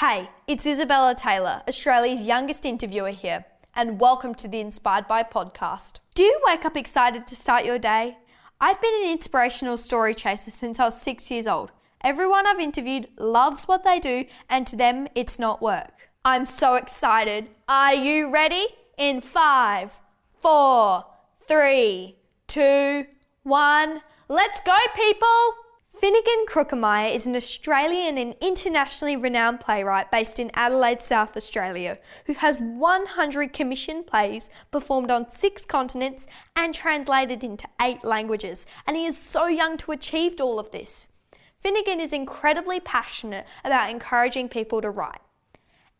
Hey, it's Isabella Taylor, Australia's youngest interviewer here, and welcome to the Inspired By podcast. Do you wake up excited to start your day? I've been an inspirational story chaser since I was 6 years old. Everyone I've interviewed loves what they do, and to them, it's not work. I'm so excited. Are you ready? In 5, 4, 3, 2, 1, let's go, people! Finegan Kruckemeyer is an Australian and internationally renowned playwright based in Adelaide, South Australia, who has 100 commissioned plays performed on 6 continents and translated into 8 languages, and he is so young to achieve all of this. Finegan is incredibly passionate about encouraging people to write.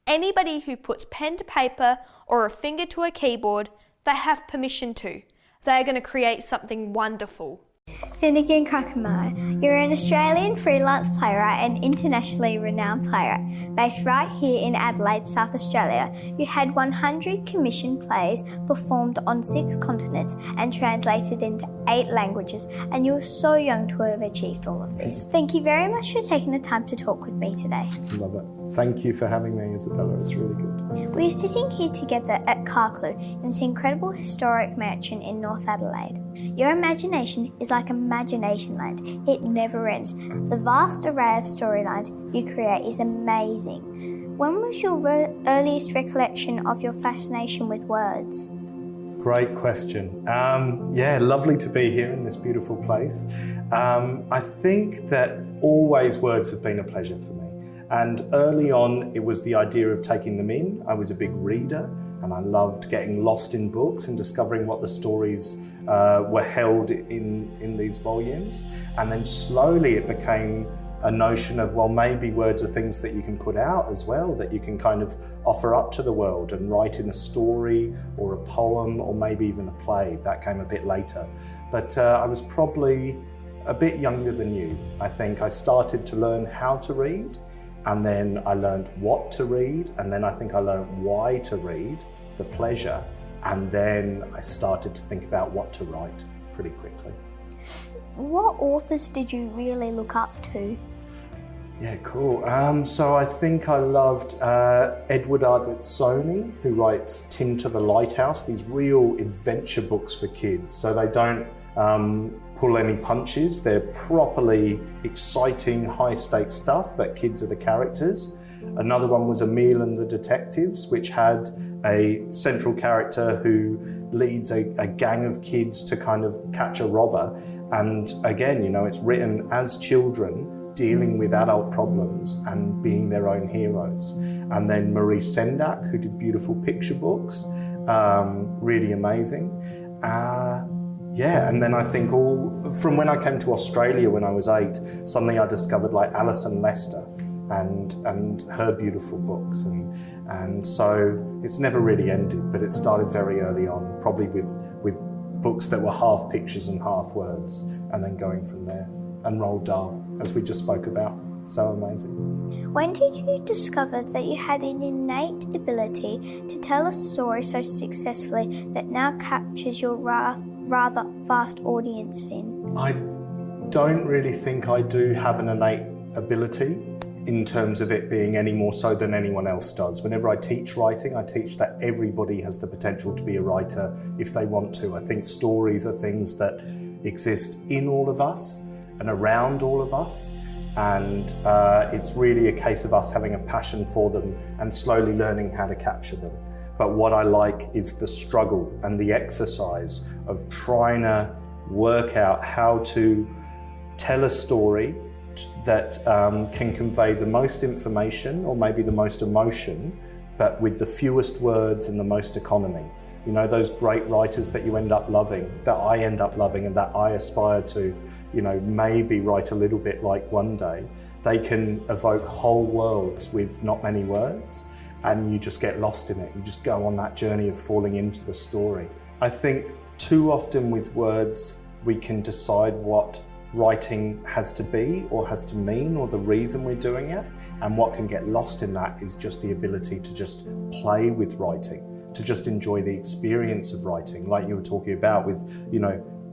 Anybody who puts pen to paper or a finger to a keyboard, they have permission to. They are going to create something wonderful. Finegan Kruckemeyer, you're an Australian freelance playwright and internationally renowned playwright. Based right here in Adelaide, South Australia, you had 100 commissioned plays performed on 6 continents and translated into 8 languages, and you were so young to have achieved all of this. Thank you very much for taking the time to talk with me today. Love it. Thank you for having me, Isabella. It's really good. We're sitting here together at Carclew in this incredible historic mansion in North Adelaide. Your imagination is like imagination land. It never ends. The vast array of storylines you create is amazing. When was your earliest recollection of your fascination with words? Great question. Lovely to be here in this beautiful place. I think that always words have been a pleasure for me. And early on, it was the idea of taking them in. I was a big reader and I loved getting lost in books and discovering what the stories were held in these volumes. And then slowly it became a notion of, well, maybe words are things that you can put out as well, that you can kind of offer up to the world and write in a story or a poem or maybe even a play. That came a bit later. But I was probably a bit younger than you. I think I started to learn how to read, and then I learned what to read, and then I think I learned why to read, the pleasure, and then I started to think about what to write pretty quickly. What authors did you really look up to? Yeah, cool. So I think I loved Edward Ardizzoni, who writes Tim to the Lighthouse, these real adventure books for kids. So they don't pull any punches. They're properly exciting, high-stakes stuff, but kids are the characters. Another one was Emile and the Detectives, which had a central character who leads a gang of kids to kind of catch a robber. And again, it's written as children dealing with adult problems and being their own heroes. And then Marie Sendak, who did beautiful picture books, really amazing. And then I think from when I came to Australia when I was 8, suddenly I discovered like Alison Lester and her beautiful books. And so it's never really ended, but it started very early on, probably with books that were half pictures and half words, and then going from there. And Roald Dahl, as we just spoke about. So amazing. When did you discover that you had an innate ability to tell a story so successfully that now captures your rather vast audience, Finn? I don't really think I do have an innate ability in terms of it being any more so than anyone else does. Whenever I teach writing, I teach that everybody has the potential to be a writer if they want to. I think stories are things that exist in all of us and around all of us. And it's really a case of us having a passion for them and slowly learning how to capture them. But what I like is the struggle and the exercise of trying to work out how to tell a story that can convey the most information or maybe the most emotion, but with the fewest words and the most economy. Those great writers that you end up loving, that I end up loving and that I aspire to, maybe write a little bit like one day, they can evoke whole worlds with not many words, and you just get lost in it. You just go on that journey of falling into the story. I think too often with words, we can decide what writing has to be or has to mean or the reason we're doing it. And what can get lost in that is just the ability to just play with writing, to just enjoy the experience of writing, like you were talking about with,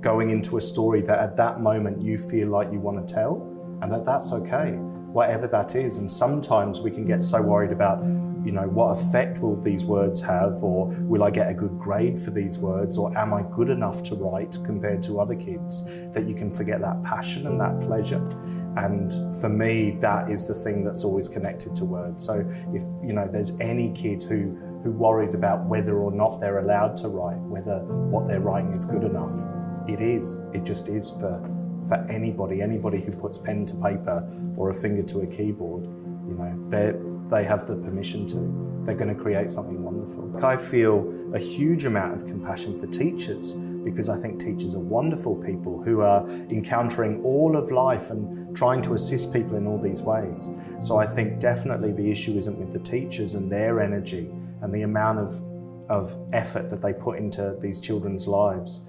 going into a story that at that moment you feel like you want to tell, and that's okay. whatever that is. And sometimes we can get so worried about, what effect will these words have, or will I get a good grade for these words, or am I good enough to write compared to other kids, that you can forget that passion and that pleasure. And for me, that is the thing that's always connected to words. So if there's any kid who worries about whether or not they're allowed to write, whether what they're writing is good enough, it just is for anybody who puts pen to paper or a finger to a keyboard. They have the permission to. They're going to create something wonderful. I feel a huge amount of compassion for teachers, because I think teachers are wonderful people who are encountering all of life and trying to assist people in all these ways. So I think definitely the issue isn't with the teachers and their energy and the amount of effort that they put into these children's lives.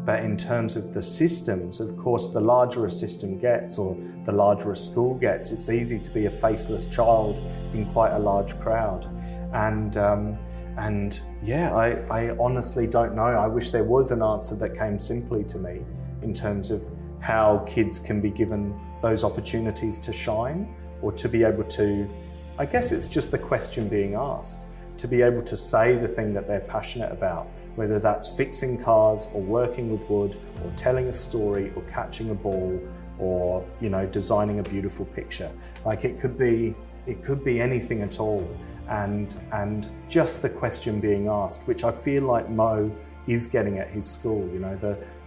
But in terms of the systems, of course, the larger a system gets, or the larger a school gets, it's easy to be a faceless child in quite a large crowd. And I honestly don't know. I wish there was an answer that came simply to me in terms of how kids can be given those opportunities to shine, or to be able to, I guess it's just the question being asked, to be able to say the thing that they're passionate about, whether that's fixing cars or working with wood or telling a story or catching a ball or designing a beautiful picture. Like it could be anything at all, and just the question being asked, which I feel like Mo is getting at his school.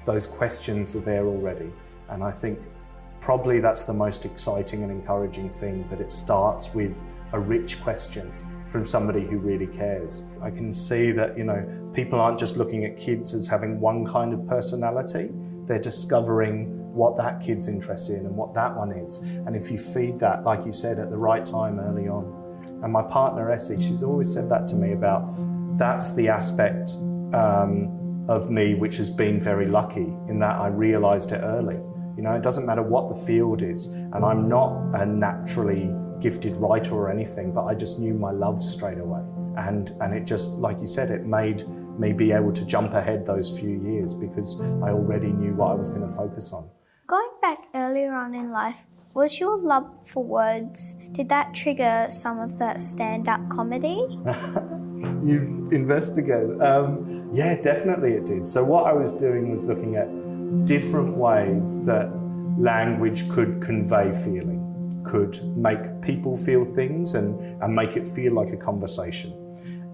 Those questions are there already, and I think probably that's the most exciting and encouraging thing, that it starts with a rich question from somebody who really cares. I can see that, people aren't just looking at kids as having one kind of personality. They're discovering what that kid's interested in and what that one is. And if you feed that, like you said, at the right time early on. And my partner, Essie, she's always said that to me about, that's the aspect of me which has been very lucky, in that I realised it early. It doesn't matter what the field is, and I'm not a naturally gifted writer or anything, but I just knew my love straight away. And it just, like you said, it made me be able to jump ahead those few years, because I already knew what I was going to focus on. Going back earlier on in life, was your love for words, did that trigger some of that stand-up comedy? You investigated. Yeah, definitely it did. So what I was doing was looking at different ways that language could convey feeling, could make people feel things and make it feel like a conversation.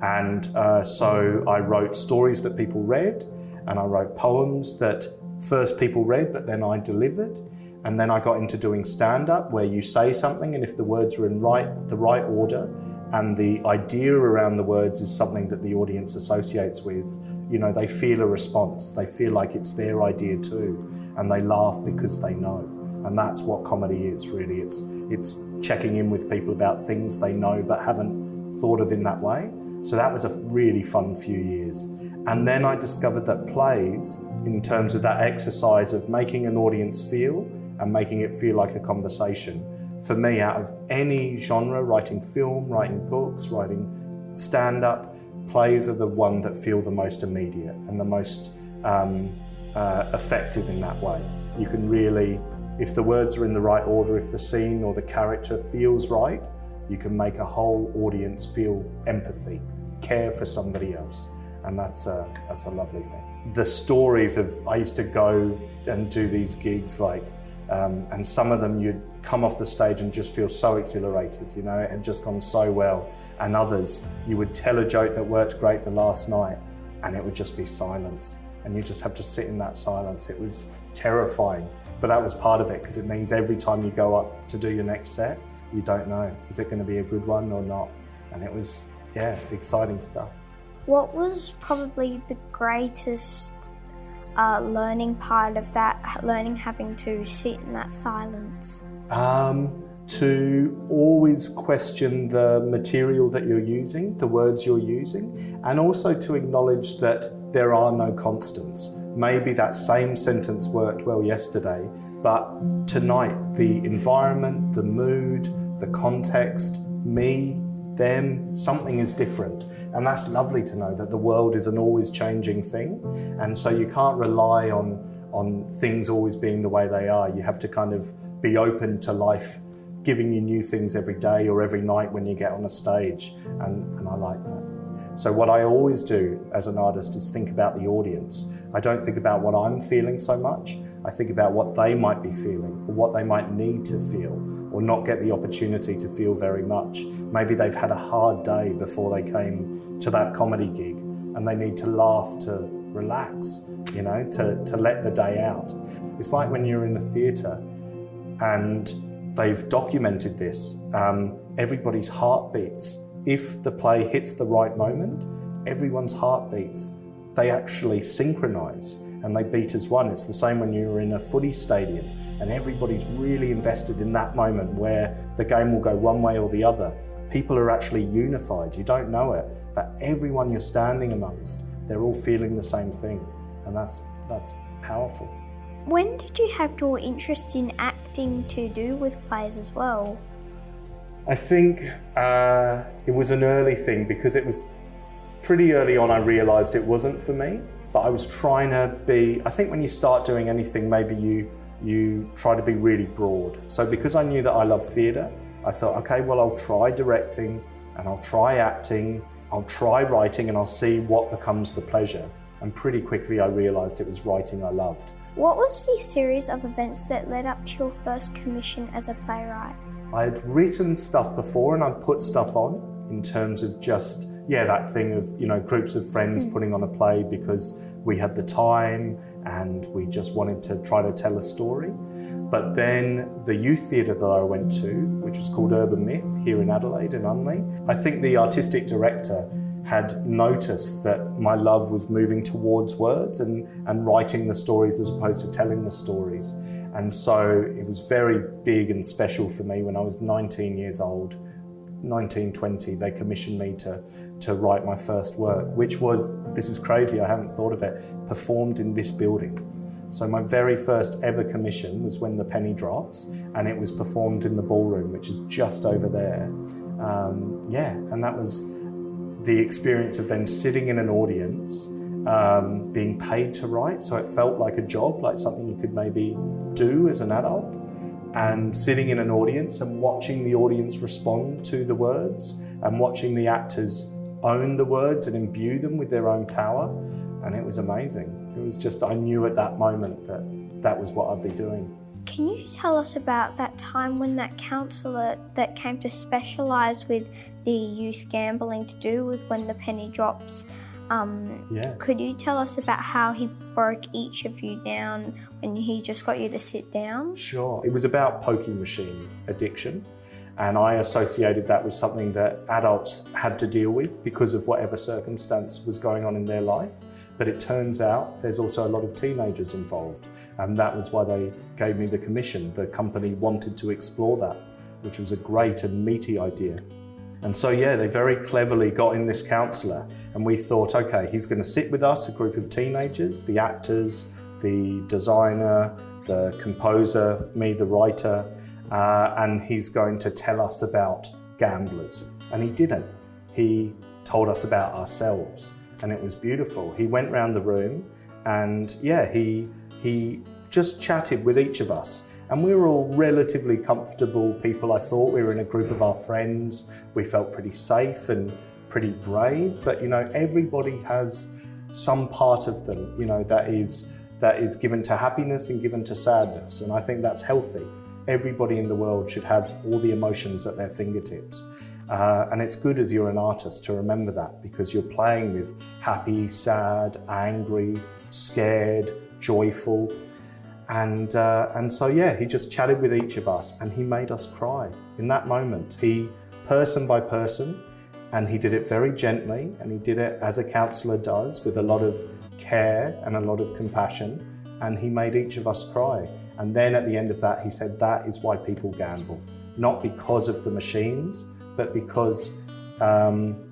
And so I wrote stories that people read, and I wrote poems that first people read, but then I delivered. And then I got into doing stand-up, where you say something, and if the words are in the right order, and the idea around the words is something that the audience associates with, they feel a response. They feel like it's their idea too, and they laugh because they know. And that's what comedy is, really. It's checking in with people about things they know but haven't thought of in that way. So that was a really fun few years. And then I discovered that plays, in terms of that exercise of making an audience feel and making it feel like a conversation, for me, out of any genre, writing film, writing books, writing stand-up, plays are the one that feel the most immediate and the most effective in that way. You can really, if the words are in the right order, if the scene or the character feels right, you can make a whole audience feel empathy, care for somebody else. And that's a lovely thing. The stories of, I used to go and do these gigs and some of them you'd come off the stage and just feel so exhilarated, it had just gone so well. And others, you would tell a joke that worked great the last night and it would just be silence. And you just have to sit in that silence. It was terrifying, but that was part of it, because it means every time you go up to do your next set, you don't know, is it going to be a good one or not? And it was, exciting stuff. What was probably the greatest learning part of that, learning having to sit in that silence? To always question the material that you're using, the words you're using, and also to acknowledge that there are no constants. Maybe that same sentence worked well yesterday, but tonight the environment, the mood, the context, me, them, something is different. And that's lovely to know that the world is an always changing thing. And so you can't rely on things always being the way they are. You have to kind of be open to life giving you new things every day or every night when you get on a stage, and I like that. So what I always do as an artist is think about the audience. I don't think about what I'm feeling so much. I think about what they might be feeling or what they might need to feel or not get the opportunity to feel very much. Maybe they've had a hard day before they came to that comedy gig and they need to laugh to relax, you know, to let the day out. It's like when you're in a theatre and they've documented this, everybody's heartbeats. If the play hits the right moment, everyone's heartbeats, they actually synchronise and they beat as one. It's the same when you're in a footy stadium and everybody's really invested in that moment where the game will go one way or the other. People are actually unified, you don't know it, but everyone you're standing amongst, they're all feeling the same thing, and that's powerful. When did you have your interest in acting to do with plays as well? I think it was an early thing because it was pretty early on I realised it wasn't for me, but I was trying to be, I think when you start doing anything, maybe you try to be really broad. So because I knew that I love theatre, I thought, okay, well, I'll try directing and I'll try acting, I'll try writing, and I'll see what becomes the pleasure. And pretty quickly I realised it was writing I loved. What was the series of events that led up to your first commission as a playwright? I had written stuff before and I'd put stuff on in terms of just, that thing of, groups of friends putting on a play because we had the time and we just wanted to try to tell a story. But then the youth theatre that I went to, which was called Urban Myth here in Adelaide in Unley, I think the artistic director had noticed that my love was moving towards words and writing the stories as opposed to telling the stories. And so it was very big and special for me when I was 19 years old, 20, they commissioned me to write my first work, which was, this is crazy, I haven't thought of it, performed in this building. So my very first ever commission was When the Penny Drops, and it was performed in the ballroom, which is just over there. And that was the experience of then sitting in an audience, being paid to write, so it felt like a job, like something you could maybe do as an adult, and sitting in an audience and watching the audience respond to the words and watching the actors own the words and imbue them with their own power, and it was amazing. It was just, I knew at that moment that that was what I'd be doing. Can you tell us about that time when that counsellor that came to specialise with the youth gambling to do with When the Penny Drops, could you tell us about how he broke each of you down when he just got you to sit down? Sure. It was about pokie machine addiction, and I associated that with something that adults had to deal with because of whatever circumstance was going on in their life. But it turns out there's also a lot of teenagers involved, and that was why they gave me the commission. The company wanted to explore that, which was a great and meaty idea. And so, they very cleverly got in this counsellor, and we thought, okay, he's going to sit with us, a group of teenagers, the actors, the designer, the composer, me, the writer, and he's going to tell us about gamblers. And he didn't. He told us about ourselves, and it was beautiful. He went round the room and he just chatted with each of us. And we were all relatively comfortable people. I thought we were in a group of our friends. We felt pretty safe and pretty brave, but everybody has some part of them, that is given to happiness and given to sadness. And I think that's healthy. Everybody in the world should have all the emotions at their fingertips. And it's good as you're an artist to remember that, because you're playing with happy, sad, angry, scared, joyful. And so he just chatted with each of us and he made us cry in that moment. He, person by person, and he did it very gently, and he did it as a counsellor does, with a lot of care and a lot of compassion, and he made each of us cry. And then at the end of that, he said, that is why people gamble. Not because of the machines, but because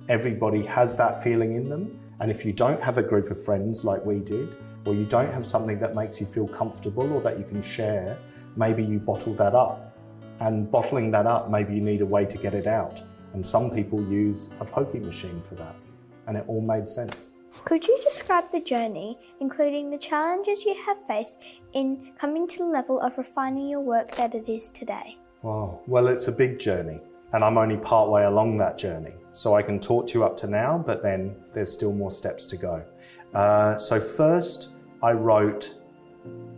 everybody has that feeling in them. And if you don't have a group of friends like we did, or you don't have something that makes you feel comfortable or that you can share, maybe you bottle that up. And bottling that up, maybe you need a way to get it out. And some people use a pokie machine for that. And it all made sense. Could you describe the journey, including the challenges you have faced in coming to the level of refining your work that it is today? Wow. Well, it's a big journey, and I'm only part way along that journey. So I can talk to you up to now, but then there's still more steps to go. So first, I wrote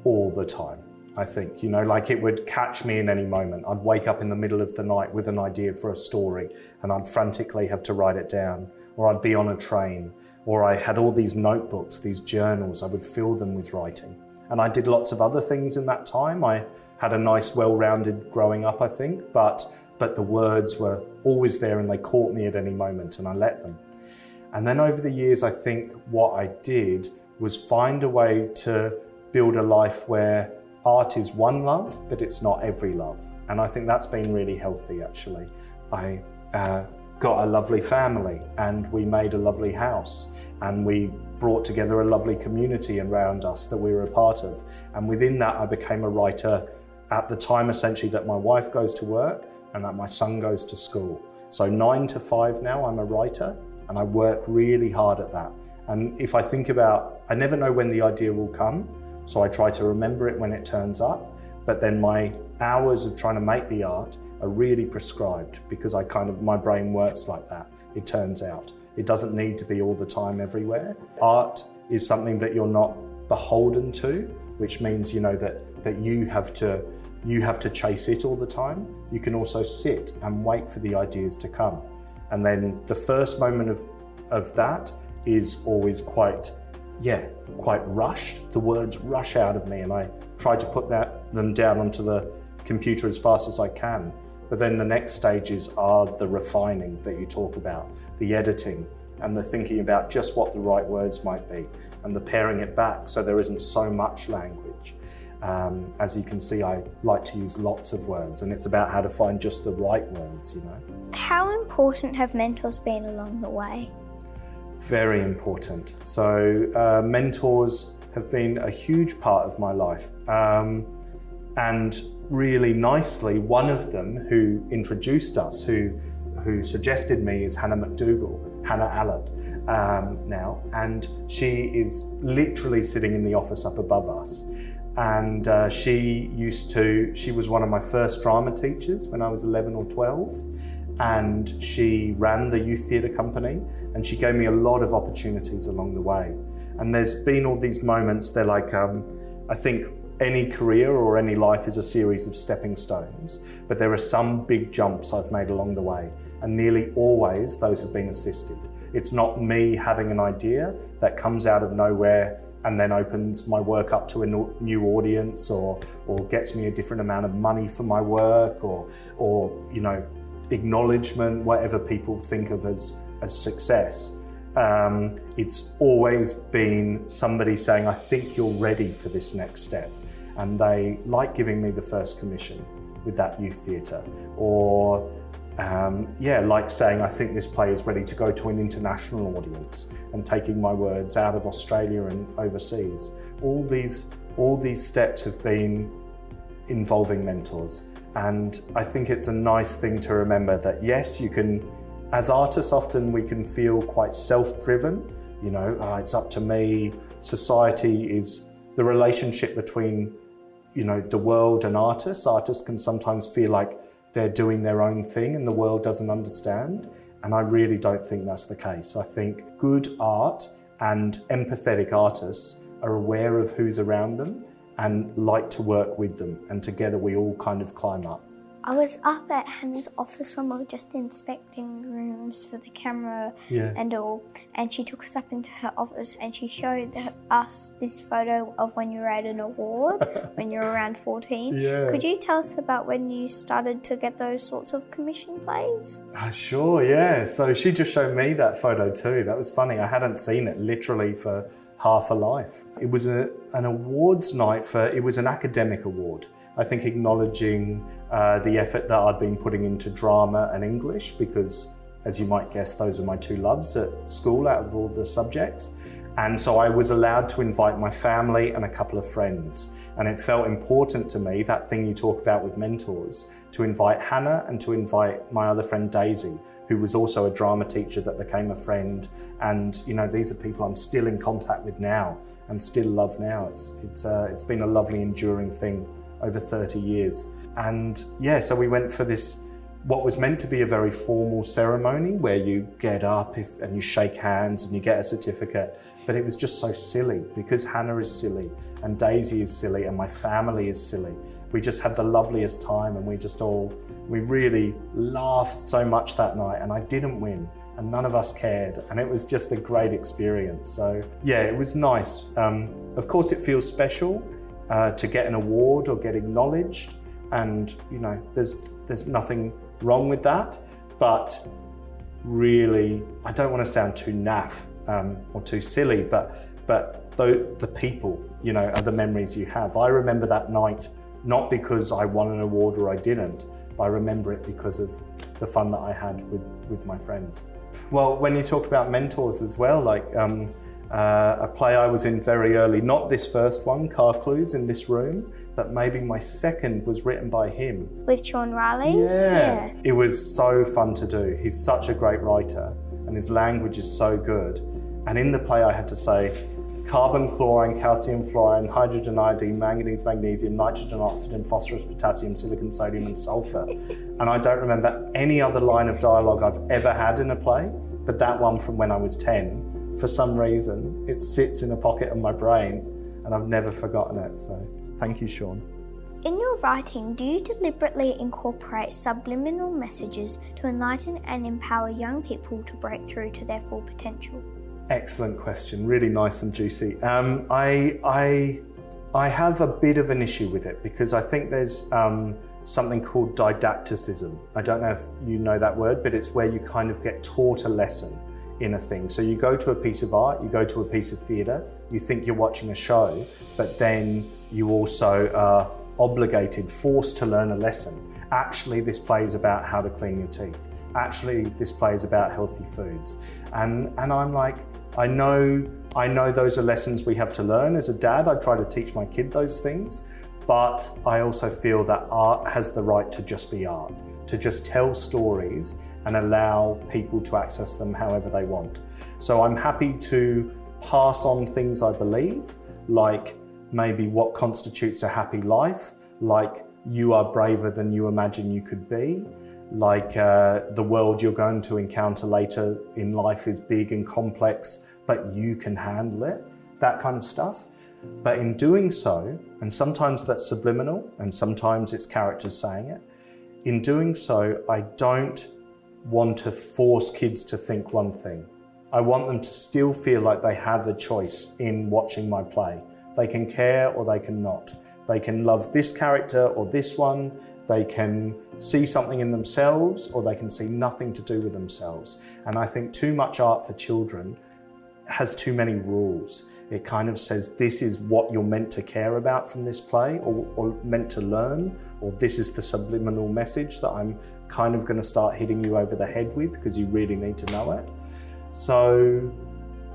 all the time. I think, like it would catch me in any moment. I'd wake up in the middle of the night with an idea for a story, and I'd frantically have to write it down, or I'd be on a train, or I had all these notebooks, these journals, I would fill them with writing. And I did lots of other things in that time. I had a nice, well-rounded growing up, I think, but the words were always there and they caught me at any moment, and I let them. And then over the years, I think what I did was find a way to build a life where art is one love, but it's not every love. And I think that's been really healthy, actually. I got a lovely family, and we made a lovely house, and we brought together a lovely community around us that we were a part of. And within that, I became a writer at the time, essentially, that my wife goes to work and that my son goes to school. So 9 to 5 now, I'm a writer, and I work really hard at that. And if I think about, I never know when the idea will come, so I try to remember it when it turns up, but then my hours of trying to make the art are really prescribed, because my brain works like that, it turns out. It doesn't need to be all the time everywhere. Art is something that you're not beholden to, which means, that you have to chase it all the time. You can also sit and wait for the ideas to come. And then the first moment of that is always quite rushed. The words rush out of me, and I try to put them down onto the computer as fast as I can. But then the next stages are the refining that you talk about, the editing, and the thinking about just what the right words might be, and the paring it back so there isn't so much language. As you can see, I like to use lots of words, and it's about how to find just the right words, How important have mentors been along the way? Very important. So mentors have been a huge part of my life. And really nicely, one of them who introduced us, who suggested me, is Hannah Adelaide now. And she is literally sitting in the office up above us. And she was one of my first drama teachers when I was 11 or 12. And she ran the youth theatre company, and she gave me a lot of opportunities along the way. And there's been all these moments, they're like, I think any career or any life is a series of stepping stones, but there are some big jumps I've made along the way, and nearly always those have been assisted. It's not me having an idea that comes out of nowhere and then opens my work up to a new audience, or gets me a different amount of money for my work, or acknowledgement, whatever people think of as success. It's always been somebody saying, I think you're ready for this next step. And they like giving me the first commission with that youth theatre, or like saying, I think this play is ready to go to an international audience, and taking my words out of Australia and overseas. All these steps have been involving mentors. And I think it's a nice thing to remember that, yes, you can, as artists, often we can feel quite self-driven, it's up to me. Society is the relationship between, the world and artists. Artists can sometimes feel like they're doing their own thing and the world doesn't understand. And I really don't think that's the case. I think good art and empathetic artists are aware of who's around them and like to work with them, and together we all kind of climb up. I was up at Hannah's office when we were just inspecting rooms for the camera and all, and she took us up into her office and she showed us this photo of when you were at an award when you were around 14. Yeah. Could you tell us about when you started to get those sorts of commission plays? Sure, yeah. So she just showed me that photo too. That was funny. I hadn't seen it literally for half a life. It was an awards night it was an academic award. I think acknowledging the effort that I'd been putting into drama and English, because as you might guess, those are my two loves at school out of all the subjects. And so I was allowed to invite my family and a couple of friends. And it felt important to me, that thing you talk about with mentors, to invite Hannah and to invite my other friend Daisy, who was also a drama teacher that became a friend. And these are people I'm still in contact with now and still love now. It's been a lovely enduring thing over 30 years. And yeah, so we went for this, what was meant to be a very formal ceremony where you get up and you shake hands and you get a certificate, but it was just so silly because Hannah is silly and Daisy is silly and my family is silly. We just had the loveliest time and we really laughed so much that night, and I didn't win and none of us cared, and it was just a great experience. So yeah, it was nice. Of course it feels special to get an award or get acknowledged, and you know, there's nothing wrong with that, but really, I don't want to sound too naff or too silly, but the people, you know, are the memories you have. I remember that night not because I won an award or I didn't, but I remember it because of the fun that I had with my friends. Well, when you talk about mentors as well, like a play I was in very early, not this first one, Car Clues, in this room, but maybe my second was written by him. With Sean Riley? Yeah. It was so fun to do. He's such a great writer and his language is so good. And in the play I had to say, carbon, chlorine, calcium, fluorine, hydrogen, iodine, manganese, magnesium, nitrogen, oxygen, phosphorus, potassium, silicon, sodium and sulfur. And I don't remember any other line of dialogue I've ever had in a play, but that one from when I was 10, for some reason, it sits in a pocket of my brain and I've never forgotten it. So thank you, Sean. In your writing, do you deliberately incorporate subliminal messages to enlighten and empower young people to break through to their full potential? Excellent question, really nice and juicy. I have a bit of an issue with it because I think there's something called didacticism. I don't know if you know that word, but it's where you kind of get taught a lesson in a thing. So you go to a piece of art, you go to a piece of theatre, you think you're watching a show, but then you also are obligated, forced to learn a lesson. Actually, this play is about how to clean your teeth. Actually, this play is about healthy foods. And I'm like, I know those are lessons we have to learn. As a dad, I try to teach my kid those things, but I also feel that art has the right to just be art, to just tell stories and allow people to access them however they want. So I'm happy to pass on things I believe, like maybe what constitutes a happy life, like you are braver than you imagine you could be, like the world you're going to encounter later in life is big and complex, but you can handle it, that kind of stuff. But in doing so, and sometimes that's subliminal and sometimes it's characters saying it, in doing so, I don't want to force kids to think one thing. I want them to still feel like they have a choice in watching my play. They can care or they can not. They can love this character or this one. They can see something in themselves or they can see nothing to do with themselves. And I think too much art for children has too many rules. It kind of says this is what you're meant to care about from this play or meant to learn, or this is the subliminal message that I'm kind of going to start hitting you over the head with because you really need to know it. So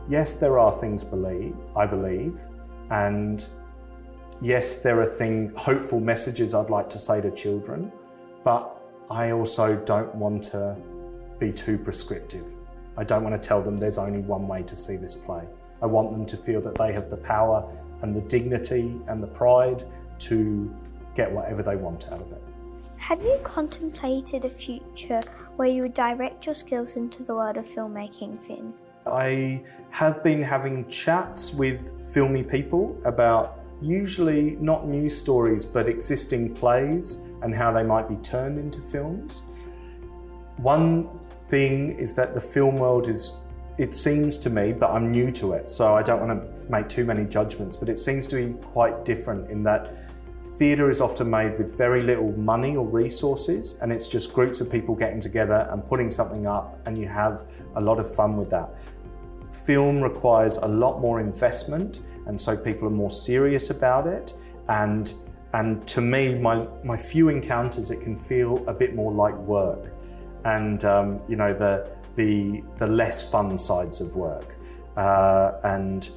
yes, there are things I believe, and yes, there are hopeful messages I'd like to say to children, but I also don't want to be too prescriptive. I don't want to tell them there's only one way to see this play. I want them to feel that they have the power and the dignity and the pride to get whatever they want out of it. Have you contemplated a future where you would direct your skills into the world of filmmaking, Finn? I have been having chats with filmy people about usually not news stories, but existing plays and how they might be turned into films. One thing is that the film world it seems to me, but I'm new to it, so I don't want to make too many judgments, but it seems to be quite different in that theatre is often made with very little money or resources, and it's just groups of people getting together and putting something up, and you have a lot of fun with that. Film requires a lot more investment, and so people are more serious about it, and to me, my few encounters, it can feel a bit more like work, and you know, the less fun sides of work, and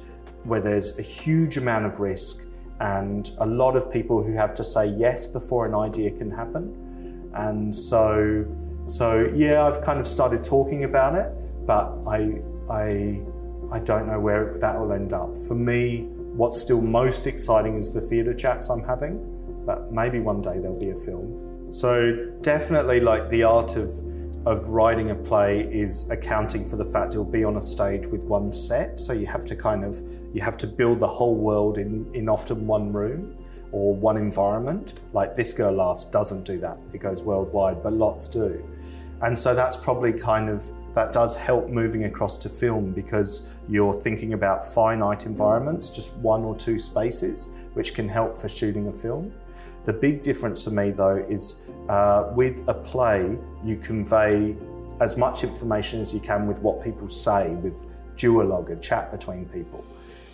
where there's a huge amount of risk and a lot of people who have to say yes before an idea can happen. And so yeah, I've kind of started talking about it, but I don't know where that will end up. For me, what's still most exciting is the theatre chats I'm having, but maybe one day there'll be a film. So definitely like the art of writing a play is accounting for the fact it'll be on a stage with one set. So you have to build the whole world in often one room or one environment. Like This Girl Laughs doesn't do that. It goes worldwide, but lots do. And so that's probably that does help moving across to film, because you're thinking about finite environments, just one or two spaces, which can help for shooting a film. The big difference for me though is with a play, you convey as much information as you can with what people say, with duologue, a chat between people.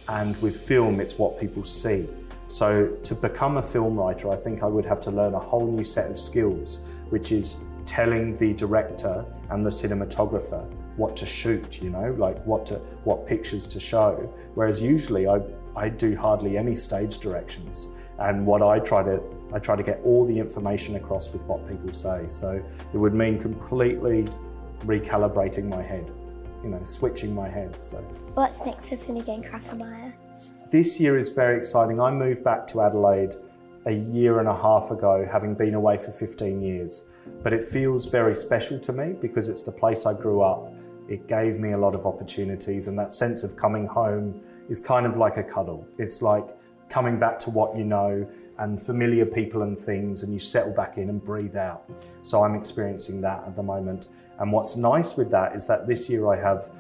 And with film, it's what people see. So to become a film writer, I think I would have to learn a whole new set of skills, which is telling the director and the cinematographer what to shoot, like what pictures to show. Whereas usually I do hardly any stage directions. And what I try to get all the information across with what people say. So it would mean completely recalibrating my head, switching my head. So What's next for Finegan Kruckemeyer? This year is very exciting. I moved back to Adelaide a year and a half ago, having been away for 15 years. But it feels very special to me because it's the place I grew up. It gave me a lot of opportunities, and that sense of coming home is kind of like a cuddle. It's like coming back to what you know and familiar people and things, and you settle back in and breathe out. So I'm experiencing that at the moment. And what's nice with that is that this year I have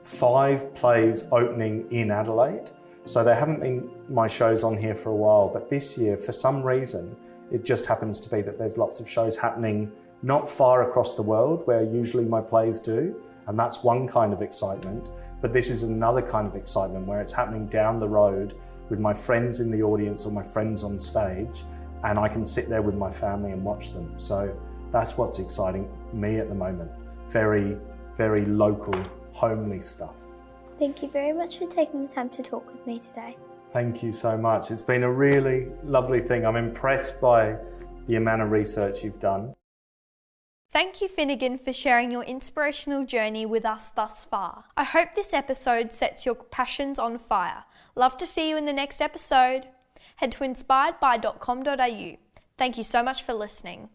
5 plays opening in Adelaide. So there haven't been my shows on here for a while, but this year, for some reason, it just happens to be that there's lots of shows happening not far across the world where usually my plays do, and that's one kind of excitement. But this is another kind of excitement where it's happening down the road with my friends in the audience or my friends on stage, and I can sit there with my family and watch them. So that's what's exciting me at the moment. Very, very local, homely stuff. Thank you very much for taking the time to talk with me today. Thank you so much. It's been a really lovely thing. I'm impressed by the amount of research you've done. Thank you, Finegan, for sharing your inspirational journey with us thus far. I hope this episode sets your passions on fire. Love to see you in the next episode. Head to inspiredby.com.au. Thank you so much for listening.